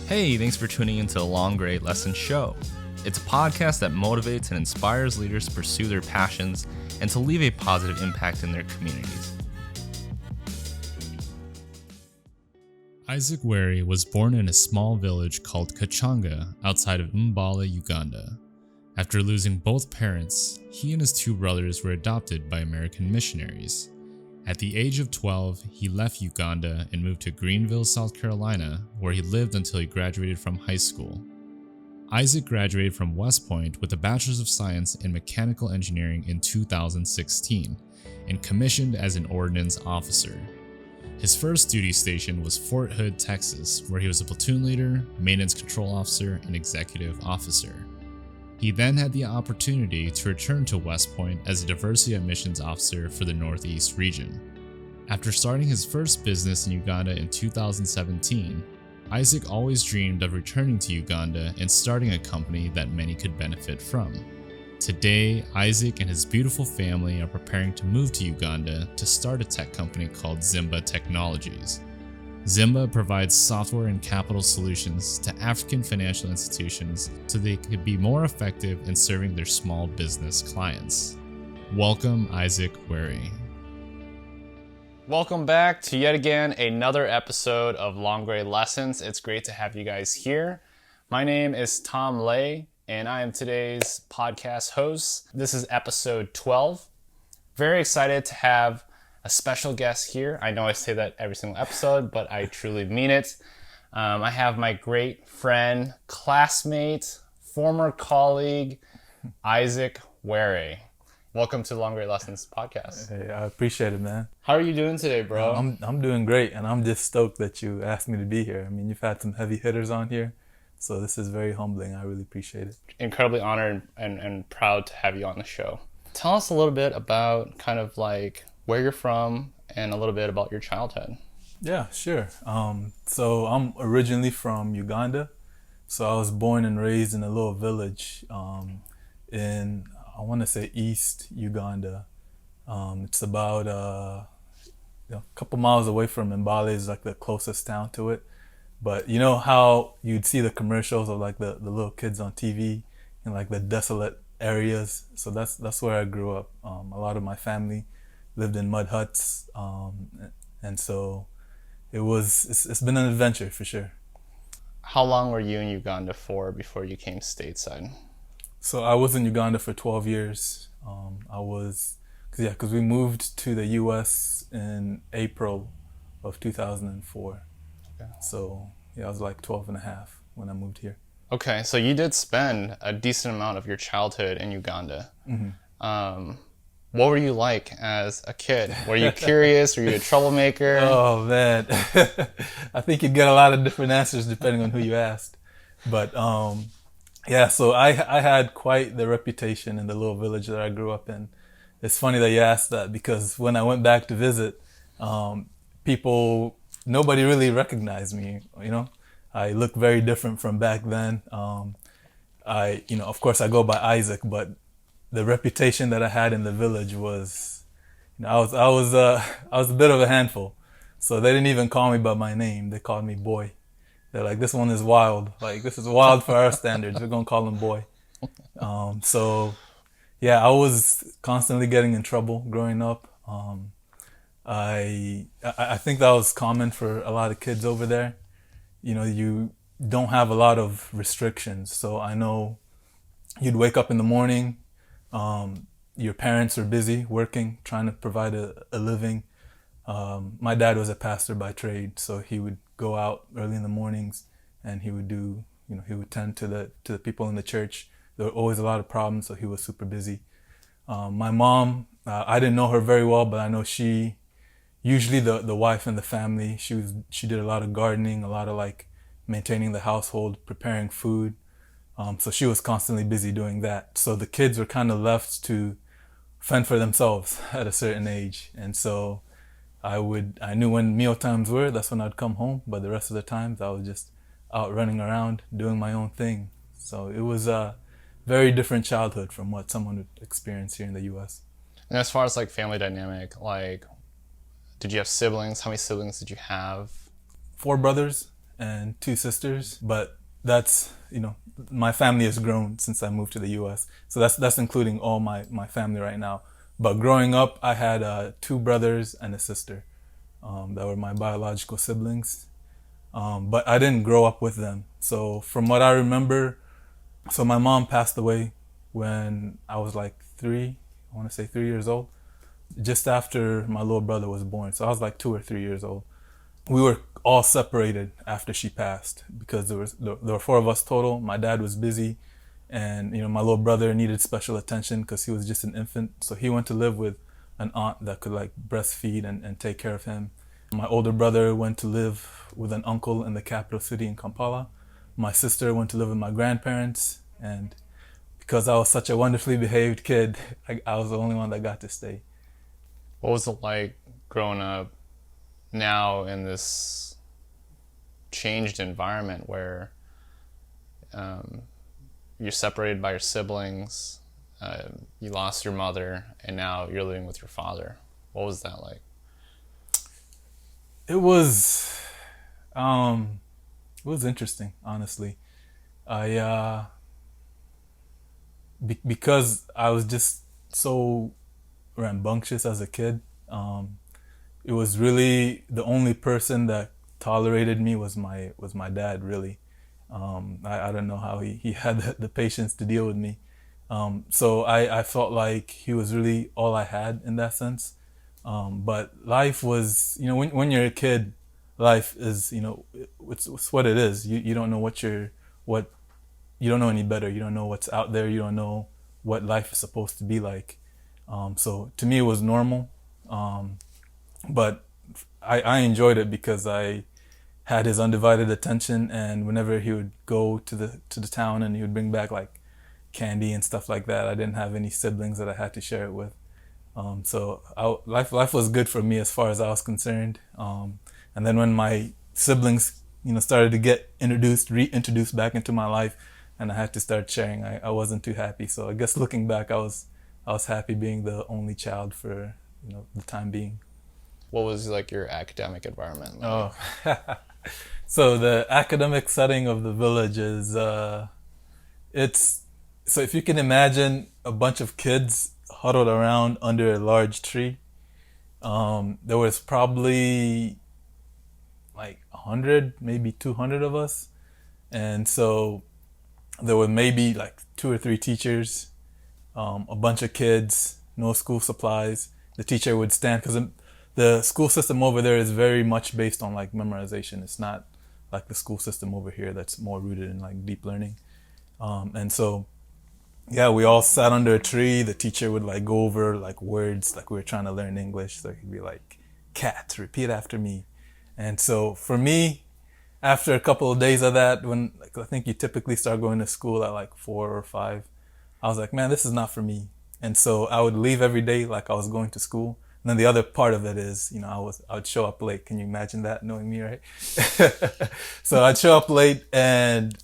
Hey, thanks for tuning into the Long Grade Lesson Show. It's a podcast that motivates and inspires leaders to pursue their passions and to leave a positive impact in their communities. Isaac Wary was born in a small village called Kachonga outside of Mbale, Uganda. After losing both parents, he and his two brothers were adopted by American Missionaries. At the age of 12, he left Uganda and moved to Greenville, South Carolina, where he lived until he graduated from high school. Isaac graduated from West Point with a Bachelor's of Science in Mechanical Engineering in 2016 and commissioned as an Ordnance Officer. His first duty station was Fort Hood, Texas, where he was a platoon leader, maintenance control officer, and executive officer. He then had the opportunity to return to West Point as a diversity admissions officer for the Northeast region. After starting his first business in Uganda in 2017, Isaac always dreamed of returning to Uganda and starting a company that many could benefit from. Today, Isaac and his beautiful family are preparing to move to Uganda to start a tech company called Zimba Technologies. Zimba provides software and capital solutions to African financial institutions so they could be more effective in serving their small business clients. Welcome, Isaac Wary. Welcome back to yet again another episode of Long Grade Lessons. It's great to have you guys here. My name is Tom Lay, and I am today's podcast host. This is episode 12. Very excited to have a special guest here. I know I say that every single episode, but I truly mean it. I have my great friend, classmate, former colleague, Isaac Wary. Welcome to the Long Grade Lessons podcast. Hey, I appreciate it, man. How are you doing today, bro? I'm doing great, and I'm just stoked that you asked me to be here. I mean, you've had some heavy hitters on here, so this is very humbling. I really appreciate it. Incredibly honored and proud to have you on the show. Tell us a little bit about kind of like where you're from and a little bit about your childhood. Yeah, sure. So I'm originally from Uganda. So I was born and raised in a little village in, I want to say, East Uganda. It's about a couple miles away from Mbale, is like the closest town to it. But you know how you'd see the commercials of like the little kids on TV in like the desolate areas? So that's where I grew up. A lot of my family lived in mud huts, and so it's been an adventure for sure. How long were you in Uganda for before you came stateside? So I was in Uganda for 12 years. Because we moved to the U.S. in April of 2004. Okay. So I was like 12 and a half when I moved here. Okay, so you did spend a decent amount of your childhood in Uganda. Mm-hmm. What were you like as a kid? Were you curious? Were you a troublemaker? Oh, man. I think you'd get a lot of different answers depending on who you asked. But so I had quite the reputation in the little village that I grew up in. It's funny that you asked that because when I went back to visit, nobody really recognized me, you know. I look very different from back then. Of course I go by Isaac, but the reputation that I had in the village was, I was a bit of a handful. So they didn't even call me by my name. They called me Boy. They're like, this one is wild. Like, this is wild for our standards. We're gonna call him Boy. I was constantly getting in trouble growing up. I think that was common for a lot of kids over there. You know, you don't have a lot of restrictions. So I know you'd wake up in the morning. Your parents are busy working, trying to provide a living. My dad was a pastor by trade, so he would go out early in the mornings and he would he would tend to the people in the church. There were always a lot of problems, so he was super busy. My mom, I didn't know her very well, but I know she, usually the wife in the family, she did a lot of gardening, a lot of like maintaining the household, preparing food. So she was constantly busy doing that. So the kids were kind of left to fend for themselves at a certain age. And so I knew when meal times were, that's when I'd come home. But the rest of the times I was just out running around, doing my own thing. So it was a very different childhood from what someone would experience here in the U.S. And as far as like family dynamic, like, did you have siblings? How many siblings did you have? 4 brothers and two sisters, but that's, my family has grown since I moved to the U.S. So that's including all my family right now. But growing up, I had two brothers and a sister that were my biological siblings. But I didn't grow up with them. So from what I remember, so my mom passed away when I was like I want to say 3 years old, just after my little brother was born. So I was like 2 or 3 years old. We were all separated after she passed because there were four of us total. My dad was busy, and my little brother needed special attention because he was just an infant. So he went to live with an aunt that could like breastfeed and take care of him. My older brother went to live with an uncle in the capital city in Kampala. My sister went to live with my grandparents, and because I was such a wonderfully behaved kid, I was the only one that got to stay. What was it like growing up now in this changed environment where you're separated by your siblings, you lost your mother, and now you're living with your father? What was that like? It was interesting, honestly. I because I was just so rambunctious as a kid. It was really the only person that tolerated me was my dad, really. I don't know how he had the patience to deal with me. So I felt like he was really all I had in that sense. But life was, when you're a kid, life is, it's what it is. You don't know you don't know any better. You don't know what's out there. You don't know what life is supposed to be like. So to me, it was normal. But I enjoyed it because I had his undivided attention, and whenever he would go to the town and he would bring back like candy and stuff like that, I didn't have any siblings that I had to share it with. So life was good for me as far as I was concerned. And then when my siblings, started to get reintroduced back into my life, and I had to start sharing, I wasn't too happy. So I guess looking back, I was happy being the only child for the time being. What was like your academic environment like? Oh, so the academic setting of the village is so if you can imagine a bunch of kids huddled around under a large tree. There was probably like 100, maybe 200 of us. And so there were maybe like 2 or 3 teachers, a bunch of kids, no school supplies. The teacher would stand, because the school system over there is very much based on like memorization. It's not like the school system over here that's more rooted in like deep learning. And so, yeah, we all sat under a tree. The teacher would like go over like words, like we were trying to learn English. So he'd be like, cat, repeat after me. And so for me, after a couple of days of that, when like, I think you typically start going to school at like 4 or 5, I was like, man, this is not for me. And so I would leave every day like I was going to school. And then the other part of it is, I would show up late. Can you imagine that, knowing me, right? So I'd show up late, and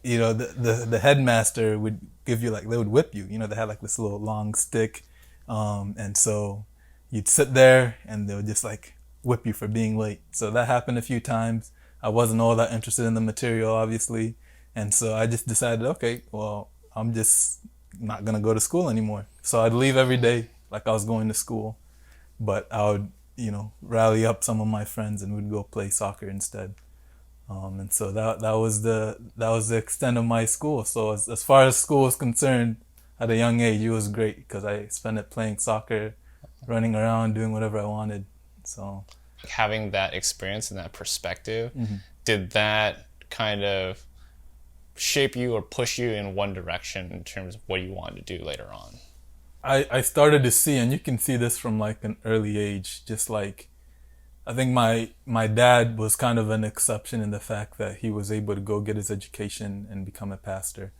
the headmaster would give you like, they would whip you. They had like this little long stick, and so you'd sit there and they would just like whip you for being late. So that happened a few times. I wasn't all that interested in the material, obviously, and so I just decided, okay, well, I'm just not gonna go to school anymore. So I'd leave every day like I was going to school, but I would rally up some of my friends and we'd go play soccer instead. And so that was the extent of my school. So as far as school was concerned, at a young age, it was great because I spent it playing soccer, running around, doing whatever I wanted. So having that experience and that perspective, mm-hmm. Did that kind of shape you or push you in one direction in terms of what you wanted to do later on? I started to see, and you can see this from like an early age, just like I think my dad was kind of an exception in the fact that he was able to go get his education and become a pastor.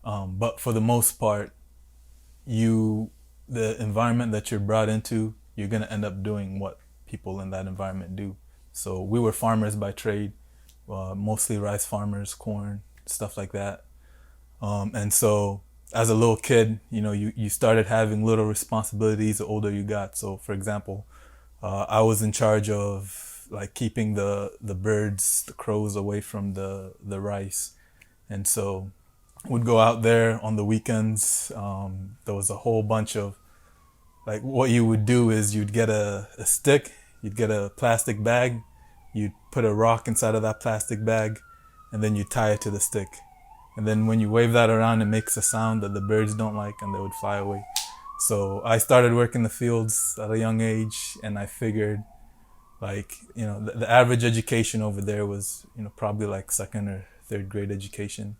But for the most part, the environment that you're brought into, you're going to end up doing what people in that environment do. So we were farmers by trade, mostly rice farmers, corn, stuff like that. And so as a little kid, you started having little responsibilities the older you got. So for example, I was in charge of like keeping the birds, the crows away from the rice. And so would go out there on the weekends. There was a whole bunch of, like, what you would do is you'd get a stick, you'd get a plastic bag, you'd put a rock inside of that plastic bag, and then you tie it to the stick. And then when you wave that around, it makes a sound that the birds don't like, and they would fly away. So I started working the fields at a young age, and I figured, like, you know, the average education over there was, you know, probably like second or third grade education.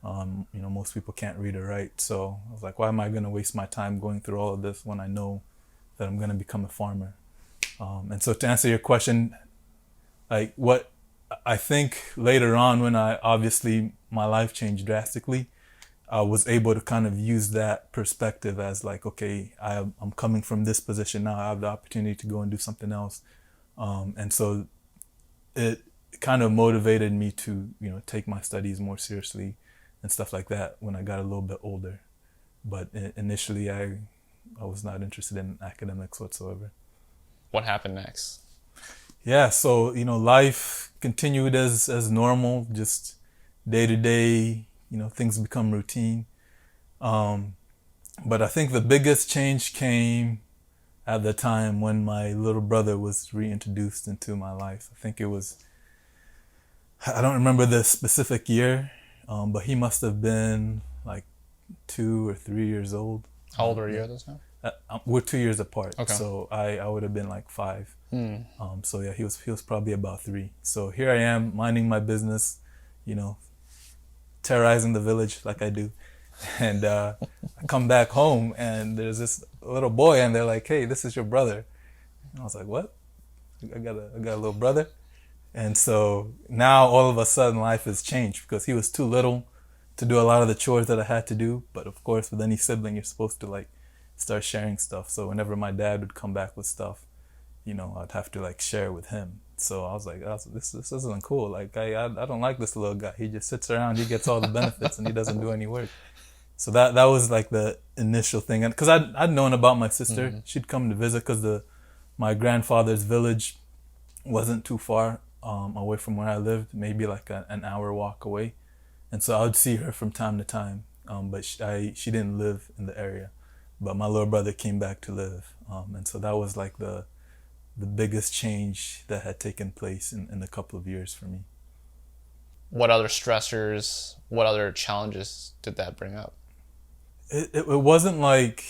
You know, most people can't read or write. So I was like, why am I going to waste my time going through all of this when I know that I'm going to become a farmer? And so to answer your question, like, what I think later on, when my life changed drastically, I was able to kind of use that perspective as like, okay, I'm coming from this position now. I have the opportunity to go and do something else. And so it kind of motivated me to, you know, take my studies more seriously and stuff like that when I got a little bit older. But initially, I was not interested in academics whatsoever. What happened next? Yeah, so, you know, life continued as normal, just day to day, you know, things become routine. But I think the biggest change came at the time when my little brother was reintroduced into my life. I think it was, I don't remember the specific year, but he must have been like 2 or 3 years old. How old were you at this time? We're 2 years apart, Okay. so I would have been like 5. So yeah, he was probably about 3. So here I am minding my business, you know, terrorizing the village like I do, and I come back home and there's this little boy, and they're like, "Hey, this is your brother." And I was like, "What? I got a little brother?" And so now all of a sudden life has changed because he was too little to do a lot of the chores that I had to do. But of course, with any sibling, you're supposed to like start sharing stuff. So whenever my dad would come back with stuff, you know, I'd have to like share with him. So I was like, this isn't cool. Like I don't like this little guy. He just sits around, he gets all the benefits, and he doesn't do any work. So that was like the initial thing. And because I'd known about my sister, she'd come to visit because my grandfather's village wasn't too far away from where I lived, maybe like an hour walk away. And so I would see her from time to time, but she didn't live in the area. But my little brother came back to live, and so that was like the biggest change that had taken place in a couple of years for me. What other stressors, what other challenges did that bring up? It wasn't like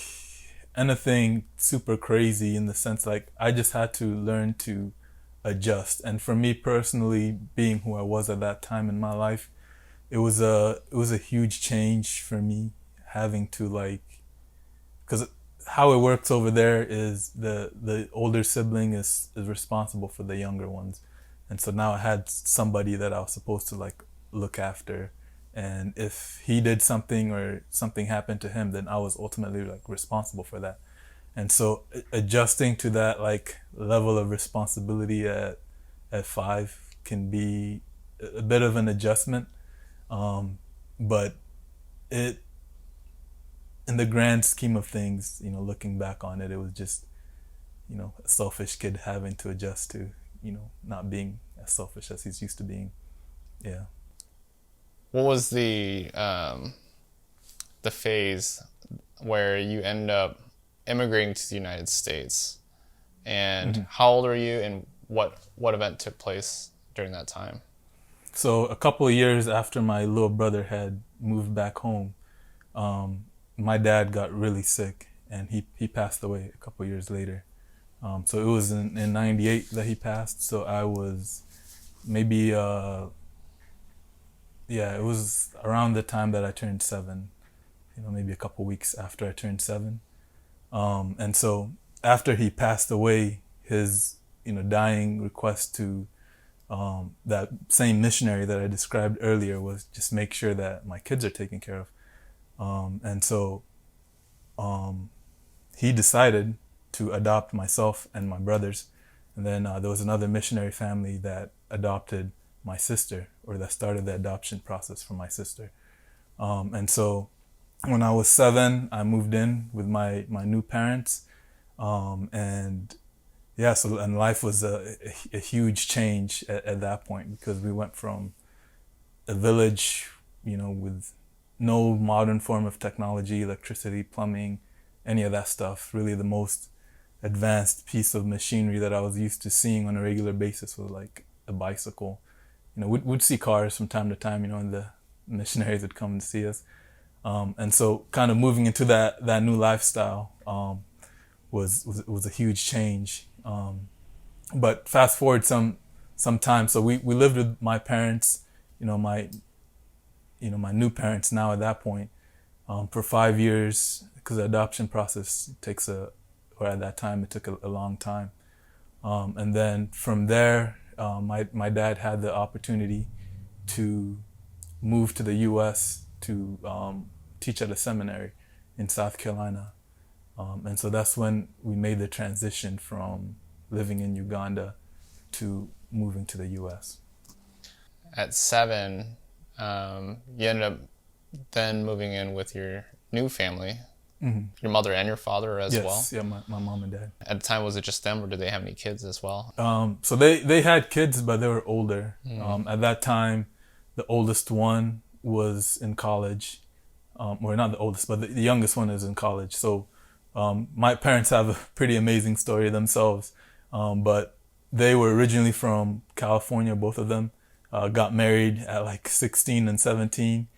anything super crazy in the sense, like, I just had to learn to adjust. And for me personally, being who I was at that time in my life, it was a huge change for me, having to, like, because how it works over there is the older sibling is responsible for the younger ones. And so now I had somebody that I was supposed to like look after, and if he did something or something happened to him, then I was ultimately like responsible for that. And so adjusting to that like level of responsibility at 5 can be a bit of an adjustment, but it, in the grand scheme of things, you know, looking back on it, it was just, you know, a selfish kid having to adjust to, you know, not being as selfish as he's used to being. Yeah. What was the phase where you end up immigrating to the United States, and how old are you, and what event took place during that time? So a couple of years after my little brother had moved back home, my dad got really sick, and he passed away a couple of years later. So it was in 98 that he passed. So I was maybe, it was around the time that I turned 7, you know, maybe a couple weeks after I turned 7. And so after he passed away, his, you know, dying request to that same missionary that I described earlier was just make sure that my kids are taken care of. And so he decided to adopt myself and my brothers. And then there was another missionary family that adopted my sister, or that started the adoption process for my sister. And so when I was 7, I moved in with my new parents. And yeah, so and life was a huge change at that point, because we went from a village, with no modern form of technology, electricity, plumbing, any of that stuff. Really, the most advanced piece of machinery that I was used to seeing on a regular basis was like a bicycle. We'd see cars from time to time, and the missionaries would come and see us. And so kind of moving into that new lifestyle was a huge change. But fast forward some time, so we lived with my parents, my new parents now at that point, for 5 years, because the adoption process takes or at that time it took a long time. And then from there, my dad had the opportunity to move to the U.S. to teach at a seminary in South Carolina. And so that's when we made the transition from living in Uganda to moving to the U.S. At 7, you ended up then moving in with your new family, your mother and your father as well? Yes, yeah, my mom and dad. At the time, was it just them, or did they have any kids as well? So they had kids, but they were older. At that time, the oldest one was in college. Or not the oldest, but the youngest one is in college. So my parents have a pretty amazing story themselves. But they were originally from California, both of them. Got married at like 16 and 17.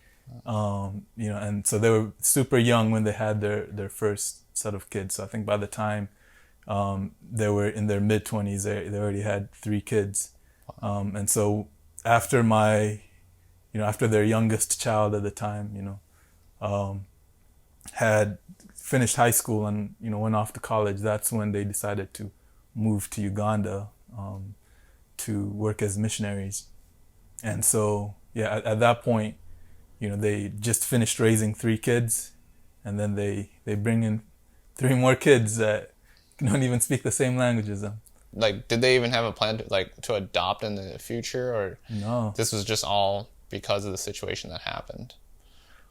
And so they were super young when they had their first set of kids. So I think by the time they were in their mid-20s, they already had 3 kids. And so after after their youngest child at the time, had finished high school and, went off to college, that's when they decided to move to Uganda to work as missionaries. And so, yeah, at that point, they just finished raising 3 kids, and then they bring in 3 more kids that don't even speak the same language as them. Like, did they even have a plan to adopt in the future, or No? This was just all because of the situation that happened?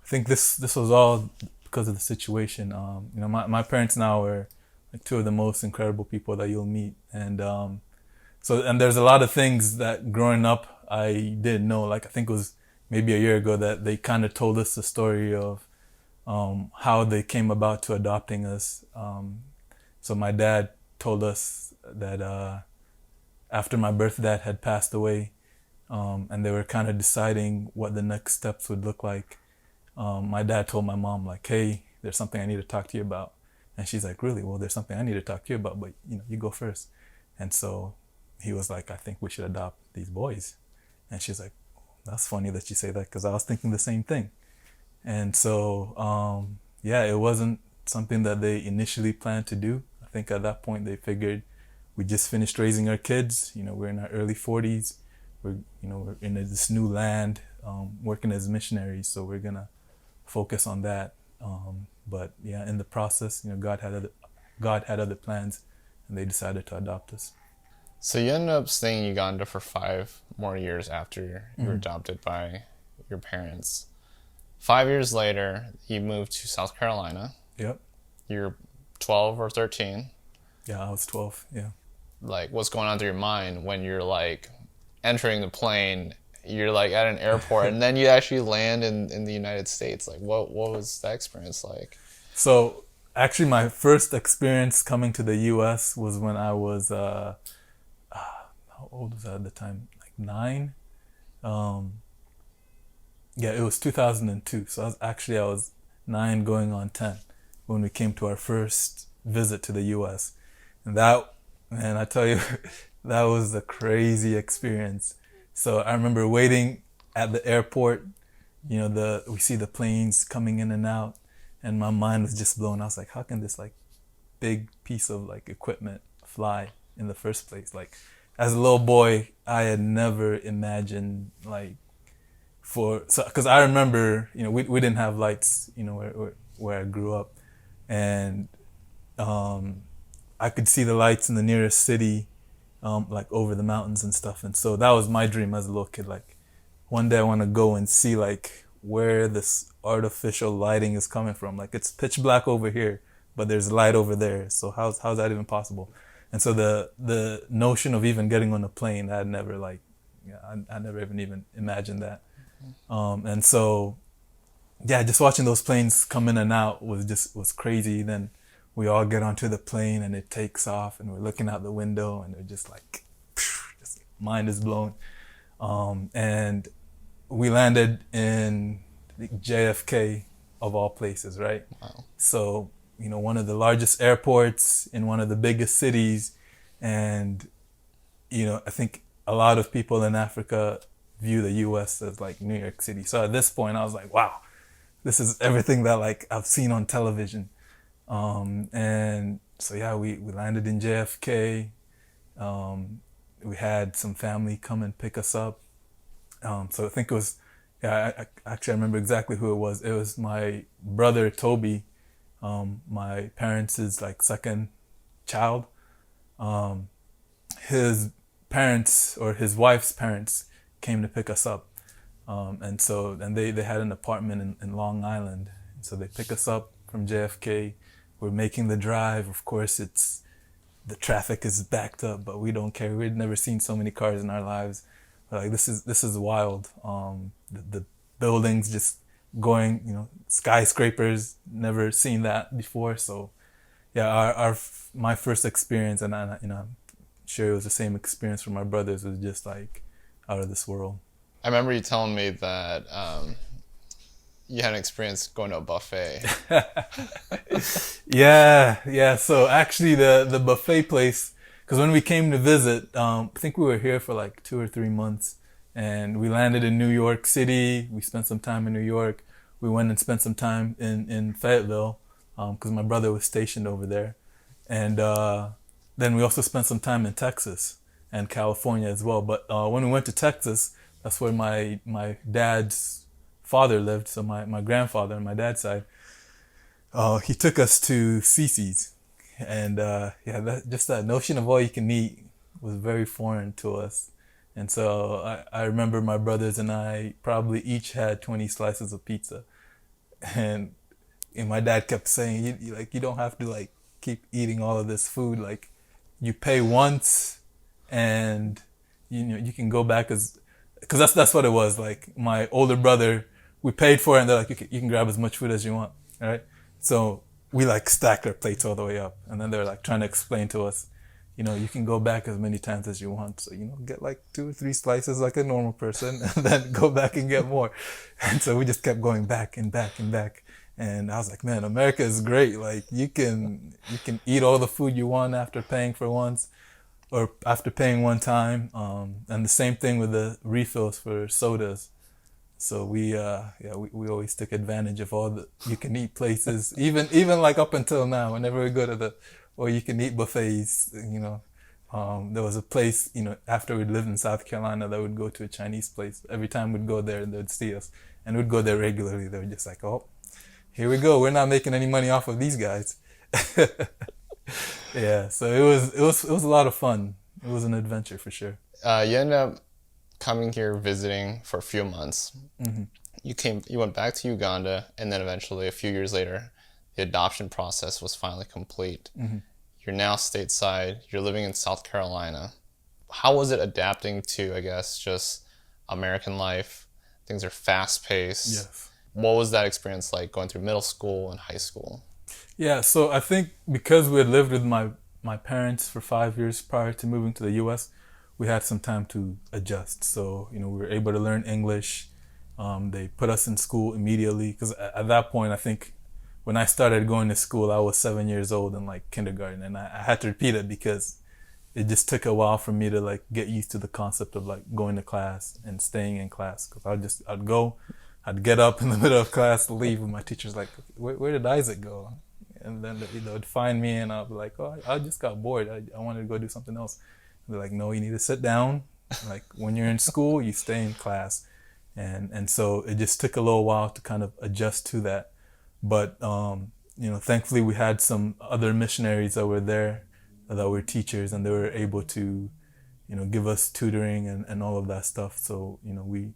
I think this was all because of the situation. My parents now are like 2 of the most incredible people that you'll meet, and there's a lot of things that growing up I didn't know. Like, I think it was maybe a year ago that they kind of told us the story of how they came about to adopting us. So my dad told us that after my birth dad had passed away, and they were kind of deciding what the next steps would look like, my dad told my mom, like, hey, there's something I need to talk to you about. And she's like, really? Well, there's something I need to talk to you about, but you go first. And so he was like, I think we should adopt these boys. And she's like, that's funny that you say that, because I was thinking the same thing. And so, it wasn't something that they initially planned to do. I think at that point they figured we just finished raising our kids. We're in our early 40s. We're in this new land, working as missionaries. So we're gonna focus on that. But yeah, in the process, God had other plans, and they decided to adopt us. So you ended up staying in Uganda for 5 more years after you were adopted by your parents. 5 years later, you moved to South Carolina. Yep. You're 12 or 13. Yeah, I was 12. Yeah. Like, what's going on through your mind when you're like entering the plane? You're like at an airport, and then you actually land in the United States. Like, what was that experience like? So, actually, my first experience coming to the U.S. was when I was how old was I at the time? Like 9. It was 2002. So I was 9 going on 10 when we came to our first visit to the U.S. And that, man, I tell you, that was a crazy experience. So I remember waiting at the airport, we see the planes coming in and out, and my mind was just blown. I was like, how can this like big piece of like equipment fly in the first place? Like, as a little boy, I had never imagined because I remember, we didn't have lights, where I grew up, and I could see the lights in the nearest city, like over the mountains and stuff. And so that was my dream as a little kid. Like, one day I want to go and see like where this artificial lighting is coming from. Like, it's pitch black over here, but there's light over there. So how's that even possible? And so the notion of even getting on a plane, I never I never even imagined that. And so, yeah, just watching those planes come in and out was crazy. Then we all get onto the plane and it takes off and we're looking out the window and we're just like, just mind is blown. And we landed in JFK of all places, right? Wow. So, one of the largest airports in one of the biggest cities. And, I think a lot of people in Africa view the US as like New York City. So at this point I was like, wow, this is everything that like I've seen on television. And so, yeah, we landed in JFK. We had some family come and pick us up. So I think it was, I actually remember exactly who it was. It was my brother, Toby, my parents' like second child. His parents, or his wife's parents, came to pick us up. And they had an apartment in Long Island. So they pick us up from JFK. We're making the drive. Of course, the traffic is backed up, but we don't care. We'd never seen so many cars in our lives. Like, this is wild. The buildings just going, skyscrapers. Never seen that before. So, yeah, my first experience, and I'm sure it was the same experience for my brothers, was just like out of this world. I remember you telling me that you had an experience going to a buffet. Yeah. So actually, the buffet place, because when we came to visit, I think we were here for like 2 or 3 months, and we landed in New York City. We spent some time in New York. We went and spent some time in Fayetteville, because my brother was stationed over there, and then we also spent some time in Texas and California as well. But when we went to Texas, that's where my dad's father lived. So my grandfather on my dad's side, he took us to Cece's. And just that notion of all you can eat was very foreign to us. And so I remember my brothers and I probably each had 20 slices of pizza. And my dad kept saying, you don't have to like keep eating all of this food. Like, you pay once and you can go back, because that's what it was. Like, my older brother, we paid for it and they're like, you can grab as much food as you want. All right. So we like stacked our plates all the way up, and then they're like trying to explain to us, you can go back as many times as you want. So, get like 2 or 3 slices like a normal person, and then go back and get more. And so we just kept going back and back and back. And I was like, man, America is great. Like, you can eat all the food you want after paying for once, or after paying one time. And the same thing with the refills for sodas. So we always took advantage of all the you can eat places, even like up until now. Whenever we go to the you can eat buffets, there was a place, after we lived in South Carolina, that would go to a Chinese place. Every time we'd go there, they'd see us, and we'd go there regularly. They were just like, oh, here we go. We're not making any money off of these guys. Yeah, so it was a lot of fun. It was an adventure for sure. You ended up coming here visiting for a few months. Mm-hmm. You went back to Uganda, and then eventually, a few years later, the adoption process was finally complete. Mm-hmm. You're now stateside. You're living in South Carolina. How was it adapting to, I guess, just American life? Things are fast-paced. Yes. What was that experience like going through middle school and high school? Yeah, so I think because we had lived with my parents for 5 years prior to moving to the U.S., we had some time to adjust. So, we were able to learn English. They put us in school immediately, because at that point, I think when I started going to school, I was 7 years old in like kindergarten, and I had to repeat it because it just took a while for me to like get used to the concept of like going to class and staying in class. Because I'd get up in the middle of class, leave, and my teacher's like, where did Isaac go? And then they'd find me, and I'll be like, oh, I just got bored. I wanted to go do something else. And they're like, no, you need to sit down. Like, when you're in school, you stay in class. And so it just took a little while to kind of adjust to that. But, thankfully we had some other missionaries that were there, that were teachers, and they were able to, give us tutoring and all of that stuff. So, we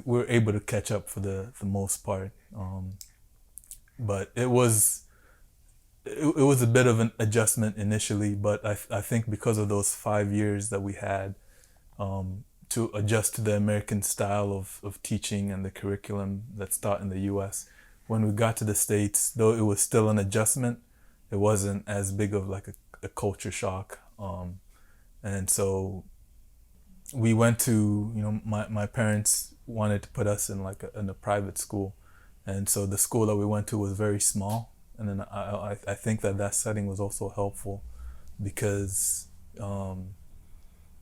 were able to catch up for the most part. But it was it was a bit of an adjustment initially, but I think because of those 5 years that we had to adjust to the American style of teaching and the curriculum that's taught in the U.S., when we got to the States, though it was still an adjustment, it wasn't as big of like a culture shock. And so we went to, my parents wanted to put us in in a private school. And so the school that we went to was very small. And then I think that setting was also helpful because,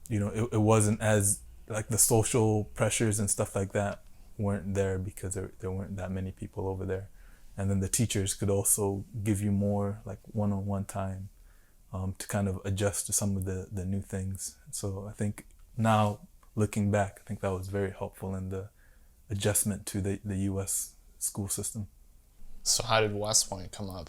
it wasn't as like the social pressures and stuff like that weren't there because there weren't that many people over there. And then the teachers could also give you more like one-on-one time to kind of adjust to some of the new things. So I think now looking back, I think that was very helpful in the adjustment to the U.S. school system. So how did West Point come up?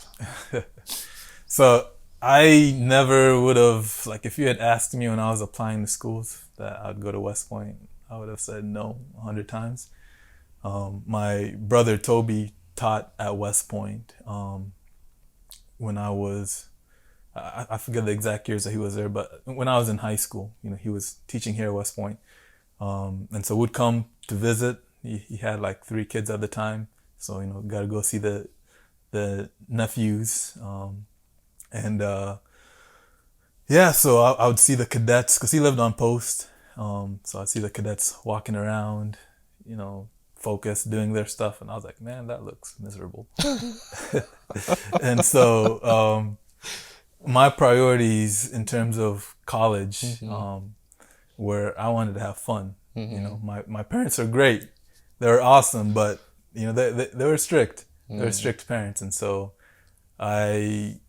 So I never would have, like if you had asked me when I was applying to schools that I'd go to West Point, I would have said no 100 times. My brother Toby taught at West Point when I was, I forget the exact years that he was there, but when I was in high school, he was teaching here at West Point. And so would come to visit. He had like 3 kids at the time. So, got to go see the nephews. So I would see the cadets because he lived on post. So I'd see the cadets walking around, focused, doing their stuff. And I was like, man, that looks miserable. And so my priorities in terms of college were I wanted to have fun. My parents are great. They were awesome, but, they were strict. They were strict parents. And so my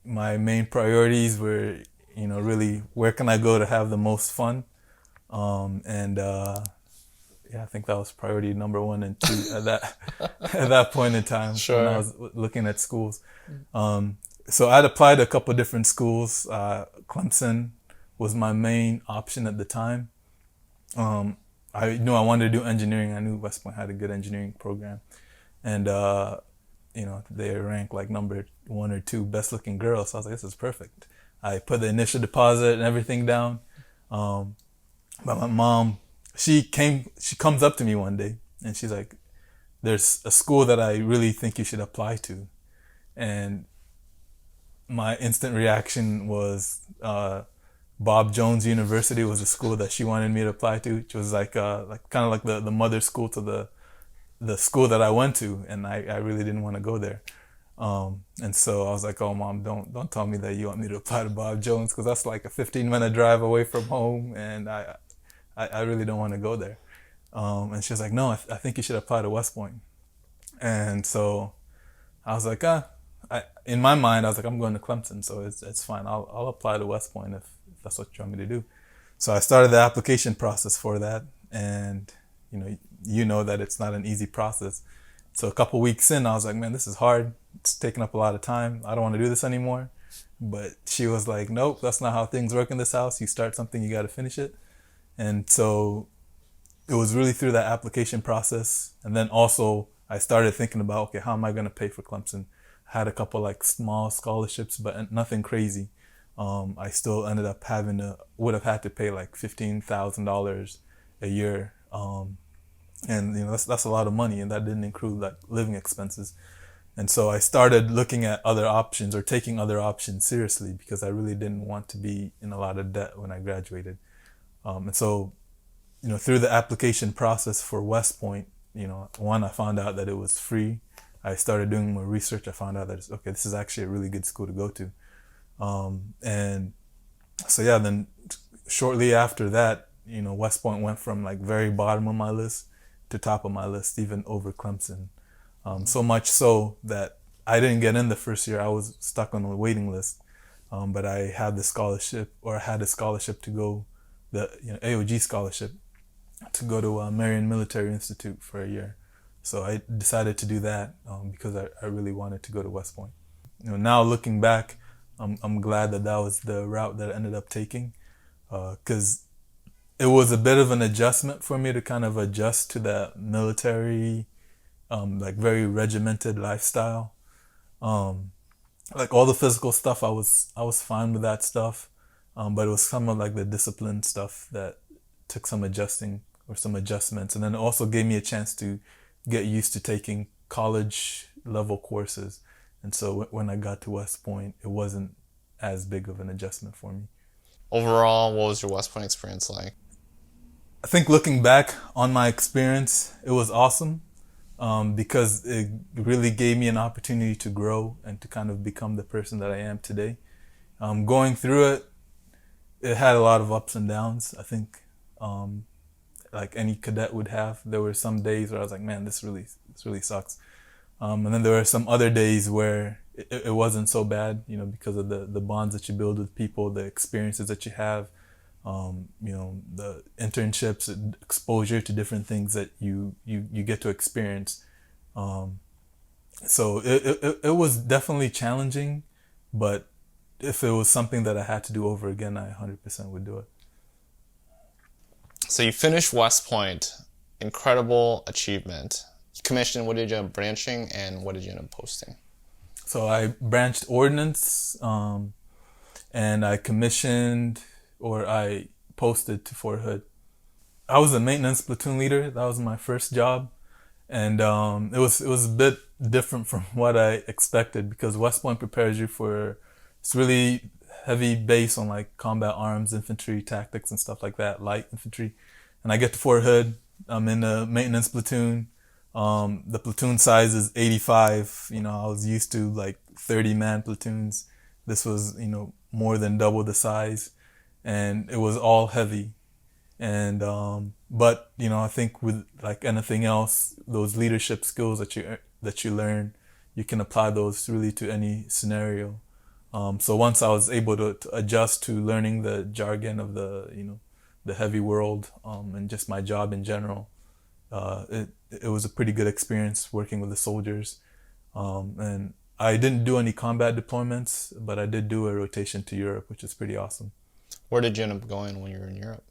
main priorities were, really where can I go to have the most fun? I think that was priority number 1 and 2 at that point in time. Sure. When I was looking at schools. So I'd applied to a couple different schools. Clemson was my main option at the time. I knew I wanted to do engineering. I knew West Point had a good engineering program. And, they ranked like number 1 or 2 best looking girls. So I was like, this is perfect. I put the initial deposit and everything down. But my mom, she comes up to me one day and she's like, there's a school that I really think you should apply to. And my instant reaction was, Bob Jones University was a school that she wanted me to apply to, which was like kind of like the mother school to the school that I went to, and I really didn't want to go there. And so I was like, oh Mom, don't tell me that you want me to apply to Bob Jones, because that's like a 15-minute drive away from home, and I really don't want to go there. And she was like, no, I think you should apply to West Point. And so I was like, in my mind, I was like, I'm going to Clemson, so it's fine. I'll apply to West Point if that's what you want me to do. So I started the application process for that, and you know that it's not an easy process. So a couple weeks in, I was like, man, this is hard. It's taking up a lot of time. I don't want to do this anymore. But she was like, nope, that's not how things work in this house. You start something, you got to finish it. And so it was really through that application process. And then also I started thinking about, okay, how am I going to pay for Clemson? I had a couple like small scholarships, but nothing crazy. I still ended up would have had to pay like $15,000 a year. And that's a lot of money, and that didn't include like living expenses. And so I started looking at other options or taking other options seriously, because I really didn't want to be in a lot of debt when I graduated. And so, through the application process for West Point, I found out that it was free. I started doing more research. I found out that this is actually a really good school to go to. And so then shortly after that, West Point went from like very bottom of my list to top of my list, even over Clemson. So much so that I didn't get in the first year. I was stuck on the waiting list. But I had a scholarship to go, the AOG scholarship, to go to Marion Military Institute for a year. So I decided to do that because I really wanted to go to West Point. Now looking back, I'm glad that was the route that I ended up taking, because it was a bit of an adjustment for me to kind of adjust to that military, like very regimented lifestyle. Like all the physical stuff, I was fine with that stuff, but it was some of like the discipline stuff that took some adjusting or some adjustments, and then it also gave me a chance to get used to taking college level courses, and so when I got to West Point, it wasn't as big of an adjustment for me. Overall, what was your West Point experience like? I think looking back on my experience, it was awesome, because it really gave me an opportunity to grow and to kind of become the person that I am today. Going through it, it had a lot of ups and downs. I think, like any cadet would have, there were some days where I was like, man, this really sucks. And then there were some other days where it wasn't so bad, because of the bonds that you build with people, the experiences that you have, the internships, exposure to different things that you get to experience. So it was definitely challenging, but if it was something that I had to do over again, I 100% would do it. So you finished West Point, incredible achievement. Commissioned, what did you end up branching and what did you end up posting? So I branched ordnance, and I commissioned, or I posted to Fort Hood. I was a maintenance platoon leader. That was my first job, and it was a bit different from what I expected, because West Point prepares you for, it's really heavy base on like combat arms, infantry tactics and stuff like that, light infantry. And I get to Fort Hood. I'm in the maintenance platoon. The platoon size is 85. I was used to like 30-man platoons. This was, more than double the size, and it was all heavy. And but I think with like anything else, those leadership skills that you learn, you can apply those really to any scenario. So once I was able to adjust to learning the jargon of the heavy world, and just my job in general, it was a pretty good experience working with the soldiers. And I didn't do any combat deployments, but I did do a rotation to Europe, which is pretty awesome. Where did you end up going when you were in Europe?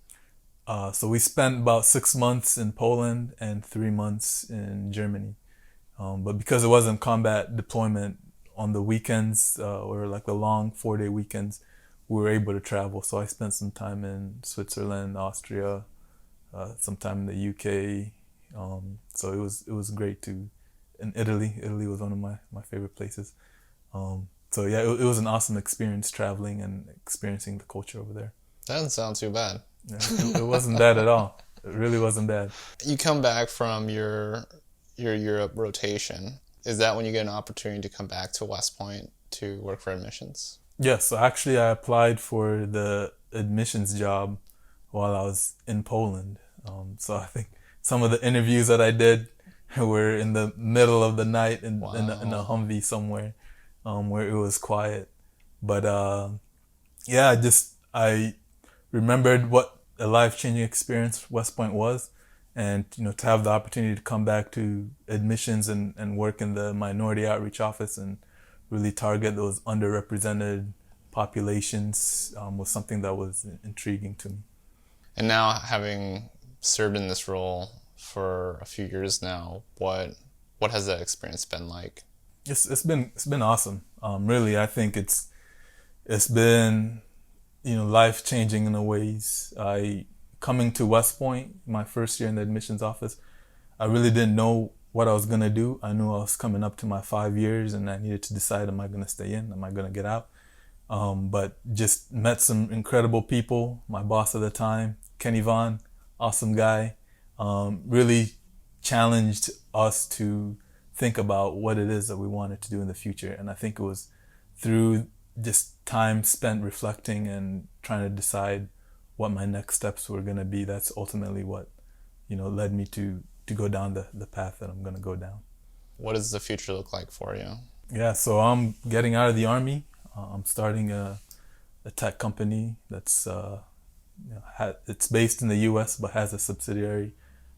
So we spent about 6 months in Poland and 3 months in Germany. But because it wasn't combat deployment, on the weekends, or like the long 4-day weekends, we were able to travel. So I spent some time in Switzerland, Austria, some time in the UK. So it was great in Italy. Italy was one of my favorite places. So yeah, it was an awesome experience traveling and experiencing the culture over there. That doesn't sound too bad. Yeah, it wasn't bad at all. It really wasn't bad. You come back from your Europe rotation. Is that when you get an opportunity to come back to West Point to work for admissions? Yes, so actually I applied for the admissions job while I was in Poland. So I think some of the interviews that I did were in the middle of the night in a Humvee somewhere, where it was quiet. But yeah, I remembered what a life-changing experience West Point was, and to have the opportunity to come back to admissions and work in the minority outreach office and really target those underrepresented populations, was something that was intriguing to me. And now, having served in this role for a few years now, what has that experience been like? It's been awesome. Really, I think it's been life changing in the ways. Coming to West Point, my first year in the admissions office, I really didn't know what I was gonna do. I knew I was coming up to my 5 years, and I needed to decide: am I gonna stay in? Am I gonna get out? But just met some incredible people. My boss at the time, Kenny Vaughn, awesome guy, really challenged us to think about what it is that we wanted to do in the future. And I think it was through just time spent reflecting and trying to decide what my next steps were going to be, that's ultimately what led me to go down the path that I'm going to go down. What does the future look like for you? Yeah, so I'm getting out of the Army. I'm starting a tech company that's it's based in the U.S. but has a subsidiary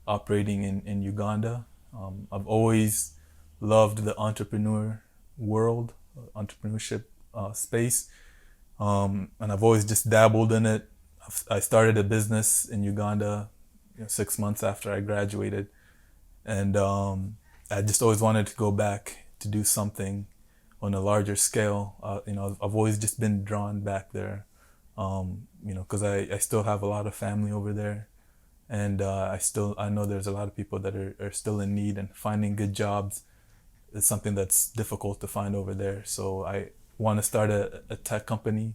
operating in Uganda. I've always loved the entrepreneur world, entrepreneurship space, and I've always just dabbled in it. I started a business in Uganda 6 months after I graduated, and I just always wanted to go back to do something on a larger scale. I've always just been drawn back there, because I still have a lot of family over there, and I know there's a lot of people that are still in need, and finding good jobs is something that's difficult to find over there. So I want to start a tech company,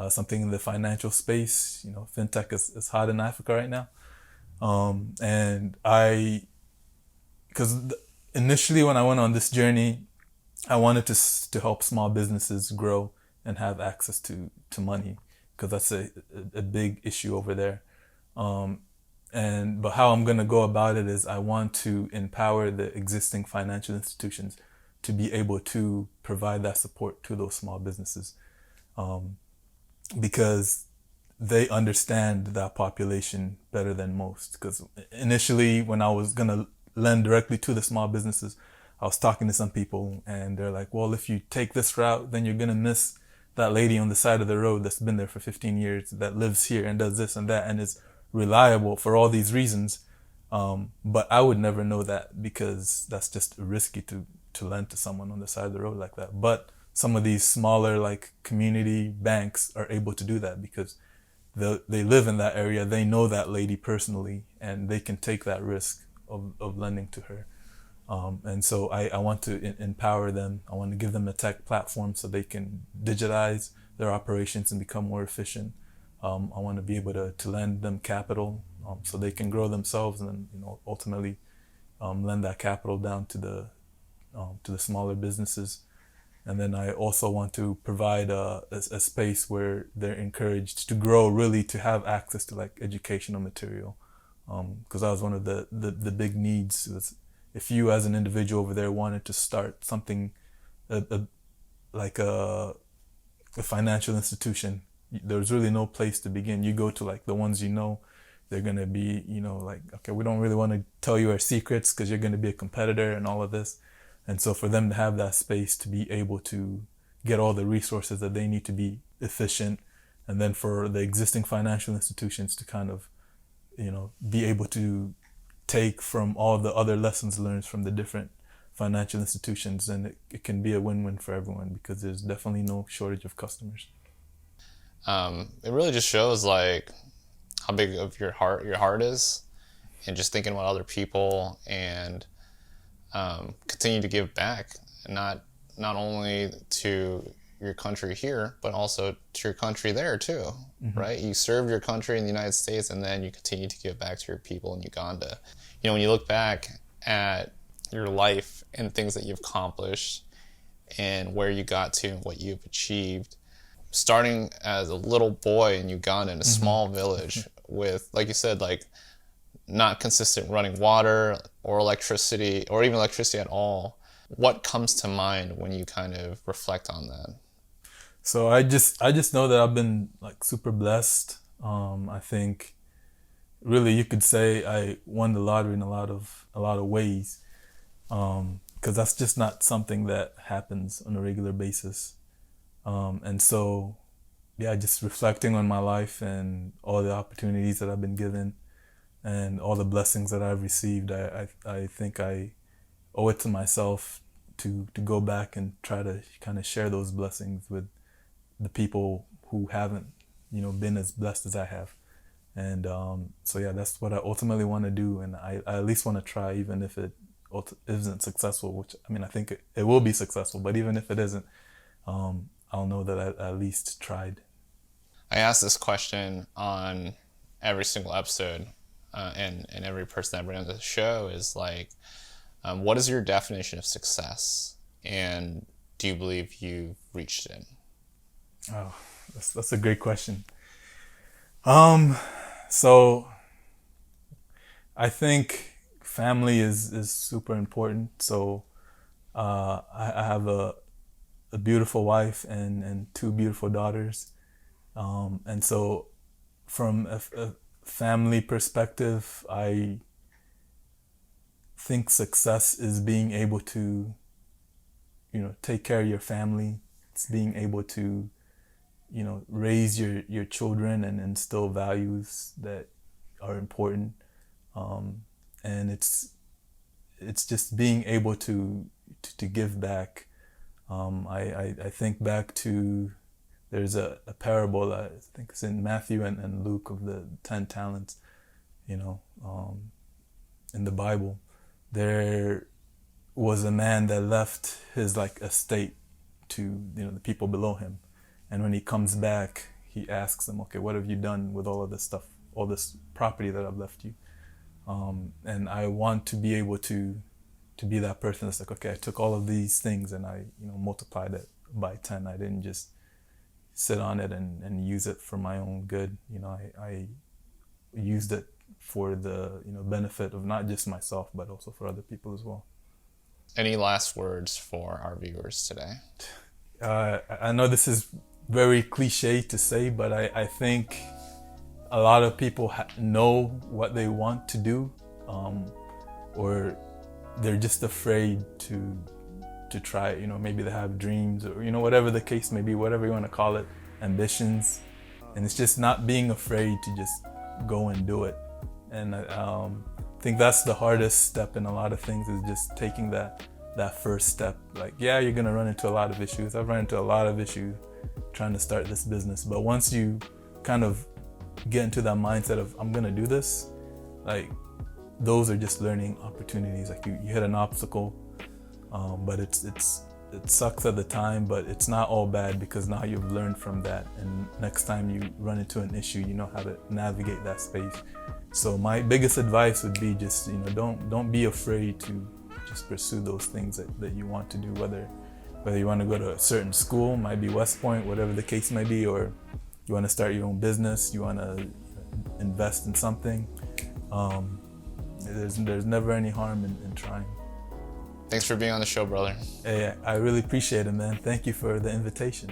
something in the financial space. Fintech is hot in Africa right now. Because initially when I went on this journey, I wanted to help small businesses grow and have access to money, because that's a big issue over there. But how I'm going to go about it is I want to empower the existing financial institutions to be able to provide that support to those small businesses, because they understand that population better than most. Because initially, when I was going to lend directly to the small businesses, I was talking to some people and they're like, well, if you take this route, then you're going to miss that lady on the side of the road that's been there for 15 years, that lives here and does this and that and is reliable for all these reasons. But I would never know that, because that's just risky to lend to someone on the side of the road like that. But some of these smaller like community banks are able to do that, because they live in that area, they know that lady personally, and they can take that risk of lending to her. And so I want to empower them. I want to give them a tech platform so they can digitize their operations and become more efficient. I want to be able to lend them capital, so they can grow themselves, and then ultimately lend that capital down to the smaller businesses. And then I also want to provide a space where they're encouraged to grow, really to have access to like educational material. Because that was one of the big needs. Was if you as an individual over there wanted to start something like a financial institution, there's really no place to begin. You go to like the ones they're going to be, like, okay, we don't really want to tell you our secrets because you're going to be a competitor and all of this. And so for them to have that space to be able to get all the resources that they need to be efficient, and then for the existing financial institutions to kind of, be able to take from all the other lessons learned from the different financial institutions, and it can be a win-win for everyone, because there's definitely no shortage of customers. It really just shows like how big of your heart is, and just thinking about other people, and continue to give back, not only to your country here, but also to your country there too, mm-hmm. right? You served your country in the United States, and then you continue to give back to your people in Uganda. When you look back at your life and things that you've accomplished and where you got to and what you've achieved, starting as a little boy in Uganda in a mm-hmm. small village with, like you said, like not consistent running water or electricity, or even electricity at all. What comes to mind when you kind of reflect on that? So I just know that I've been like super blessed. I think really you could say I won the lottery in a lot of ways, because that's just not something that happens on a regular basis. And so, yeah, just reflecting on my life and all the opportunities that I've been given and all the blessings that I've received, I think I owe it to myself to go back and try to kind of share those blessings with the people who haven't, been as blessed as I have. And so yeah, that's what I ultimately want to do, and I at least want to try, even if it isn't successful, which I think it will be successful, but even if it isn't, I'll know that I at least tried. I ask this question on every single episode, and every person that I bring on the show is like, what is your definition of success, and do you believe you've reached it? Oh, that's a great question. So I think family is super important. So I have a beautiful wife and two beautiful daughters. And so from a family perspective, I think success is being able to, take care of your family. It's being able to, raise your children and instill values that are important. And it's just being able to give back I think back to, there's a parable, I think it's in Matthew and Luke, of the 10 talents, in the Bible. There was a man that left his estate to the people below him, and when he comes back, he asks them, okay, what have you done with all of this stuff, all this property that I've left you? And I want to be able to be that person that's like, okay, I took all of these things and I multiplied it by 10. I didn't just sit on it and use it for my own good. I used it for the benefit of not just myself, but also for other people as well. Any last words for our viewers today? I know this is very cliche to say, but I think a lot of people know what they want to do, or they're just afraid to try it. Maybe they have dreams, or whatever the case may be, whatever you want to call it, ambitions, and it's just not being afraid to just go and do it. And I think that's the hardest step in a lot of things, is just taking that first step. Yeah, you're gonna run into a lot of issues. I've run into a lot of issues trying to start this business, but once you kind of get into that mindset of, I'm gonna do this, those are just learning opportunities. You hit an obstacle, but it sucks at the time, but it's not all bad, because now you've learned from that, and next time you run into an issue, you know how to navigate that space. So my biggest advice would be just, don't be afraid to just pursue those things that you want to do, whether you want to go to a certain school, might be West Point, whatever the case may be, or you want to start your own business, you want to invest in something. There's never any harm in trying. Thanks for being on the show, brother. Hey, I really appreciate it, man. Thank you for the invitation.